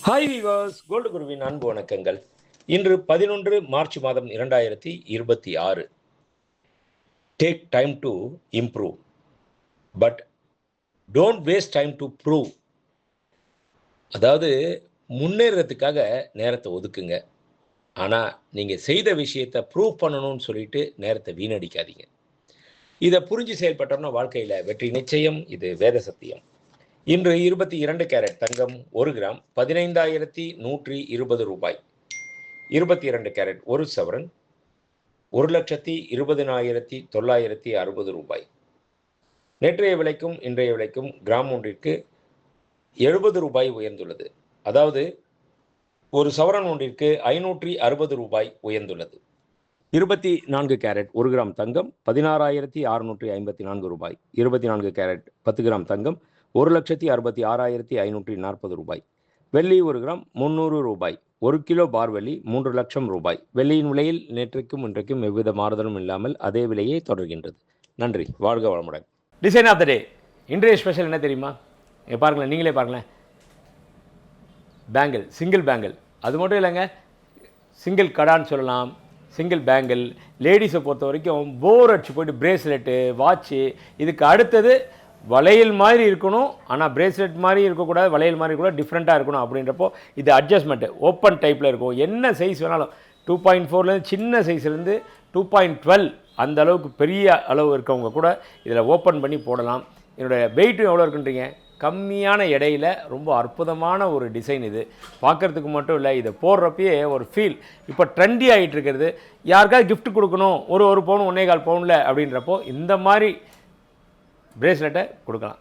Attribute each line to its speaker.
Speaker 1: Hi viewers, gold குருவின் அன்பு வணக்கங்கள். இன்று 11 மார்ச் மாதம் 2026. Take time to improve, but don't waste time to prove. அதாவது முன்னேறதுக்காக நேரத்தை ஒதுக்குங்க. ஆனால் நீங்கள் செய்த விஷயத்தை ப்ரூவ் பண்ணணும்னு சொல்லிட்டு நேரத்தை வீணடிக்காதீங்க. இதை புரிஞ்சு செயல்பட்டோம்னா வாழ்க்கையில் வெற்றி நிச்சயம். இது வேத சத்தியம். இன்று 22 கேரட் தங்கம் 1 கிராம் 15,120 ரூபாய். 22 கேரட் 1 சவரன் 1,20,960 ரூபாய். நேற்றைய விலைக்கும் இன்றைய விலைக்கும் கிராம் ஒன்றிற்கு 70 ரூபாய் உயர்ந்துள்ளது. அதாவது ஒரு சவரன் ஒன்றிற்கு 560 ரூபாய் உயர்ந்துள்ளது. 24 கேரட் 1 கிராம் தங்கம் 16,654 ரூபாய். 24 கேரட் 10 கிராம் தங்கம் 1,66,540 ரூபாய். வெள்ளி 1 கிராம் 300 ரூபாய். 1 கிலோ பார் வெள்ளி 3 லட்சம் ரூபாய். வெள்ளியின் விலையில் நேற்றைக்கும் இன்றைக்கும் எவ்வித மாறுதலும் இல்லாமல் அதே விலையே தொடர்கின்றது. நன்றி. வாழ்க வளமுடன்.
Speaker 2: டிசைன் ஆஃப் த டே. இன்றைய ஸ்பெஷல் என்ன தெரியுமா? பாருங்களேன், நீங்களே பாருங்களேன். Bangle, single bangle. அது மட்டும் இல்லைங்க, சிங்கிள் கடான்னு சொல்லலாம், சிங்கிள் பேங்கிள். லேடிஸை பொறுத்த வரைக்கும் போர் அடிச்சு போய்ட்டு பிரேஸ்லெட்டு, வாட்சு, இதுக்கு அடுத்தது வளையல் மாதிரி இருக்கணும், ஆனால் பிரேஸ்லெட் மாதிரி இருக்கக்கூடாது, வளையல் மாதிரி கூட டிஃப்ரெண்ட்டாக இருக்கணும். அப்படின்றப்போ இது அட்ஜஸ்ட்மெண்ட்டு ஓப்பன் டைப்பில் இருக்கும். என்ன சைஸ் வேணாலும் 2.4 சின்ன சைஸ்லேருந்து 2.12 அந்த அளவுக்கு பெரிய அளவு இருக்கவங்க கூட இதில் ஓப்பன் பண்ணி போடலாம். என்னுடைய வெயிட்டும் எவ்வளோ இருக்குன்றீங்க, கம்மியான எடையில் ரொம்ப அற்புதமான ஒரு டிசைன். இது பார்க்குறதுக்கு மட்டும் இல்லை, இதை போடுறப்பயே ஒரு ஃபீல். இப்போ ட்ரெண்டி ஆகிட்டு இருக்கிறது. யாருக்காவது கிஃப்ட் கொடுக்கணும், ஒரு பவுன் 1.25 பவுனில் அப்படின்றப்போ இந்த மாதிரி பிரேஸ்லெட்டை கொடுக்கலாம்.